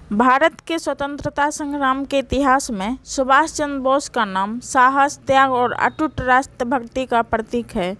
भारत के स्वतंत्रता संग्राम के इतिहास में सुभाष चंद्र बोस का नाम साहस, त्याग और अटूट राष्ट्रभक्ति का प्रतीक है।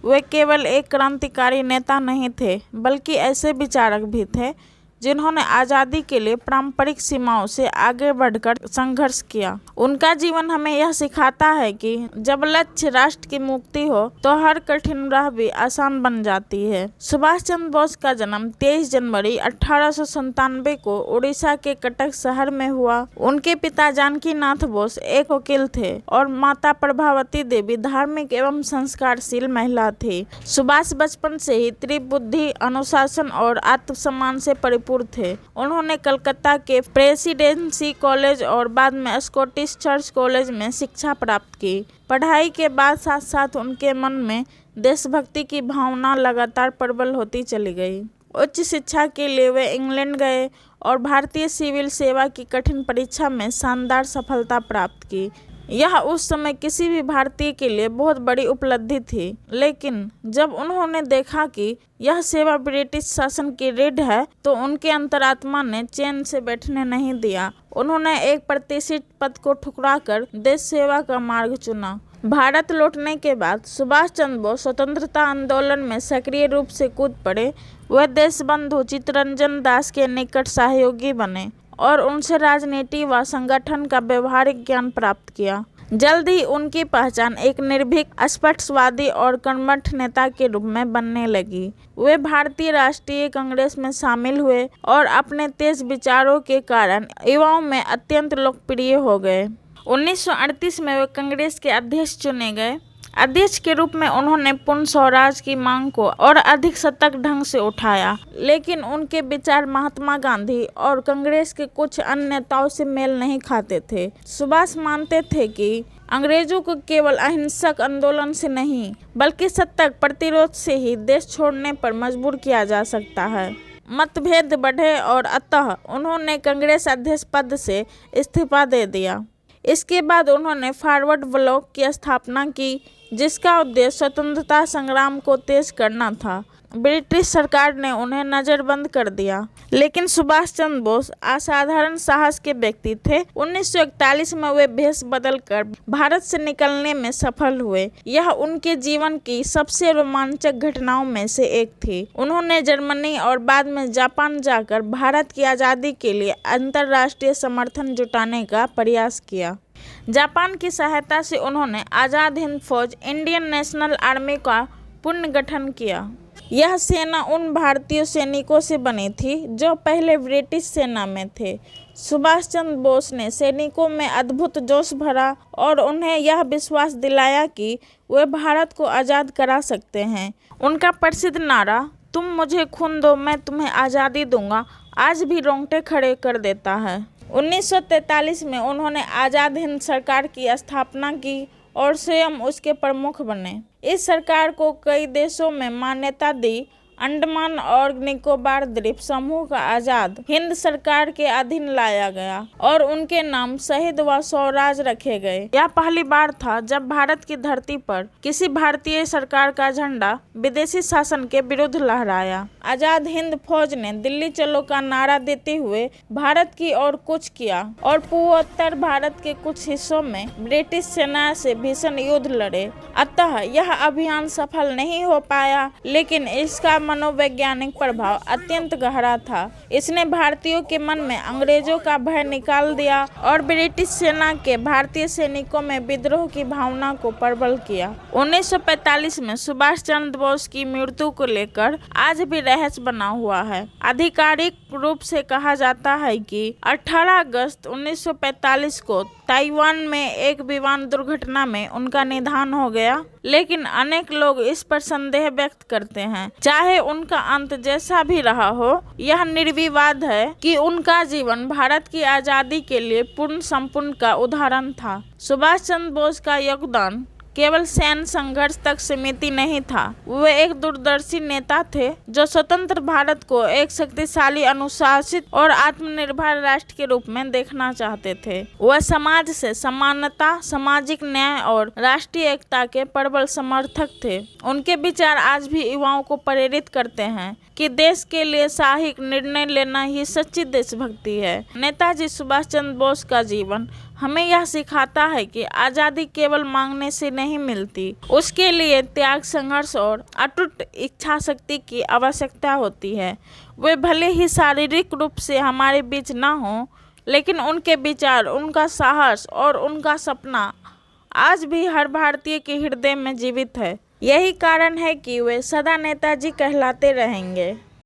वे केवल एक क्रांतिकारी नेता नहीं थे, बल्कि ऐसे विचारक भी थे जिन्होंने आज़ादी के लिए पारंपरिक सीमाओं से आगे बढ़कर संघर्ष किया। उनका जीवन हमें यह सिखाता है कि जब लक्ष्य राष्ट्र की मुक्ति हो तो हर कठिन राह भी आसान बन जाती है। सुभाष चंद्र बोस का जन्म 23 जनवरी 1897 को उड़ीसा के कटक शहर में हुआ। उनके पिता जानकी नाथ बोस एक वकील थे और माता प्रभावती देवी धार्मिक एवं संस्कारशील महिला थी। सुभाष बचपन से ही त्रिबुद्धि, अनुशासन और आत्मसम्मान से परिपूर्ण थे। उन्होंने कलकत्ता के प्रेसिडेंसी कॉलेज और बाद में स्कॉटिश चर्च कॉलेज में शिक्षा प्राप्त की। पढ़ाई के बाद साथ साथ उनके मन में देशभक्ति की भावना लगातार प्रबल होती चली गई। उच्च शिक्षा के लिए वे इंग्लैंड गए और भारतीय सिविल सेवा की कठिन परीक्षा में शानदार सफलता प्राप्त की। यह उस समय किसी भी भारतीय के लिए बहुत बड़ी उपलब्धि थी, लेकिन जब उन्होंने देखा कि यह सेवा ब्रिटिश शासन की रीढ़ है तो उनके अंतरात्मा ने चैन से बैठने नहीं दिया। उन्होंने एक प्रतिष्ठित पद को ठुकराकर देश सेवा का मार्ग चुना। भारत लौटने के बाद सुभाष चंद्र बोस स्वतंत्रता आंदोलन में सक्रिय रूप से कूद पड़े। वह देशबंधु चित्तरंजन दास के निकट सहयोगी बने और उनसे राजनीति व संगठन का व्यवहारिक ज्ञान प्राप्त किया। जल्द ही उनकी पहचान एक निर्भीक, स्पष्टवादी और कर्मठ नेता के रूप में बनने लगी। वे भारतीय राष्ट्रीय कांग्रेस में शामिल हुए और अपने तेज विचारों के कारण युवाओं में अत्यंत लोकप्रिय हो गए। 1938 में वे कांग्रेस के अध्यक्ष चुने गए। अध्यक्ष के रूप में उन्होंने पूर्ण स्वराज की मांग को और अधिक सतर्क ढंग से उठाया, लेकिन उनके विचार महात्मा गांधी और कांग्रेस के कुछ अन्य नेताओं से मेल नहीं खाते थे। सुभाष मानते थे कि अंग्रेजों को केवल अहिंसक आंदोलन से नहीं, बल्कि सतर्क प्रतिरोध से ही देश छोड़ने पर मजबूर किया जा सकता है। मतभेद बढ़े और अतः उन्होंने कांग्रेस अध्यक्ष पद से इस्तीफा दे दिया। इसके बाद उन्होंने फॉरवर्ड ब्लॉक की स्थापना की, जिसका उद्देश्य स्वतंत्रता संग्राम को तेज करना था। ब्रिटिश सरकार ने उन्हें नज़रबंद कर दिया, लेकिन सुभाष चंद्र बोस असाधारण साहस के व्यक्ति थे। 1941 में वे भेष बदलकर भारत से निकलने में सफल हुए। यह उनके जीवन की सबसे रोमांचक घटनाओं में से एक थी। उन्होंने जर्मनी और बाद में जापान जाकर भारत की आज़ादी के लिए अंतर्राष्ट्रीय समर्थन जुटाने का प्रयास किया। जापान की सहायता से उन्होंने आज़ाद हिंद फौज, इंडियन नेशनल आर्मी का पुनर्गठन किया। यह सेना उन भारतीय सैनिकों से बनी थी जो पहले ब्रिटिश सेना में थे। सुभाष चंद्र बोस ने सैनिकों में अद्भुत जोश भरा और उन्हें यह विश्वास दिलाया कि वे भारत को आज़ाद करा सकते हैं। उनका प्रसिद्ध नारा, तुम मुझे खून दो मैं तुम्हें आज़ादी दूंगा, आज भी रोंगटे खड़े कर देता है। 1943 में उन्होंने आज़ाद हिंद सरकार की स्थापना की और स्वयं उसके प्रमुख बने। इस सरकार को कई देशों में मान्यता दी। अंडमान और निकोबार द्वीप समूह का आज़ाद हिंद सरकार के अधीन लाया गया और उनके नाम शहीद व स्वराज रखे गए। यह पहली बार था जब भारत की धरती पर किसी भारतीय सरकार का झंडा विदेशी शासन के विरुद्ध लहराया। आज़ाद हिंद फौज ने दिल्ली चलो का नारा देते हुए भारत की ओर कूच किया और पूर्वोत्तर भारत के कुछ हिस्सों में ब्रिटिश सेना से भीषण युद्ध लड़े। अतः यह अभियान सफल नहीं हो पाया, लेकिन इसका मनोवैज्ञानिक प्रभाव अत्यंत गहरा था। इसने भारतीयों के मन में अंग्रेजों का भय निकाल दिया और ब्रिटिश सेना के भारतीय सैनिकों में विद्रोह की भावना को प्रबल किया। 1945 में सुभाष चंद्र बोस की मृत्यु को लेकर आज भी रहस्य बना हुआ है। आधिकारिक रूप से कहा जाता है कि 18 अगस्त 1945 को ताइवान में एक विमान दुर्घटना में उनका निधन हो गया, लेकिन अनेक लोग इस पर संदेह व्यक्त करते हैं। चाहे उनका अंत जैसा भी रहा हो, यह निर्विवाद है कि उनका जीवन भारत की आज़ादी के लिए पूर्ण संपूर्ण का उदाहरण था। सुभाष चंद्र बोस का योगदान केवल सैन्य संघर्ष तक सीमित नहीं था। वे एक दूरदर्शी नेता थे जो स्वतंत्र भारत को एक शक्तिशाली, अनुशासित और आत्मनिर्भर राष्ट्र के रूप में देखना चाहते थे। वह समाज से समानता, सामाजिक न्याय और राष्ट्रीय एकता के प्रबल समर्थक थे। उनके विचार आज भी युवाओं को प्रेरित करते हैं कि देश के लिए साहसिक निर्णय लेना ही सच्ची देशभक्ति है। नेताजी सुभाष चंद्र बोस का जीवन हमें यह सिखाता है कि आज़ादी केवल मांगने से नहीं मिलती, उसके लिए त्याग, संघर्ष और अटूट इच्छा शक्ति की आवश्यकता होती है। वे भले ही शारीरिक रूप से हमारे बीच न हों, लेकिन उनके विचार, उनका साहस और उनका सपना आज भी हर भारतीय के हृदय में जीवित है। यही कारण है कि वे सदा नेताजी कहलाते रहेंगे।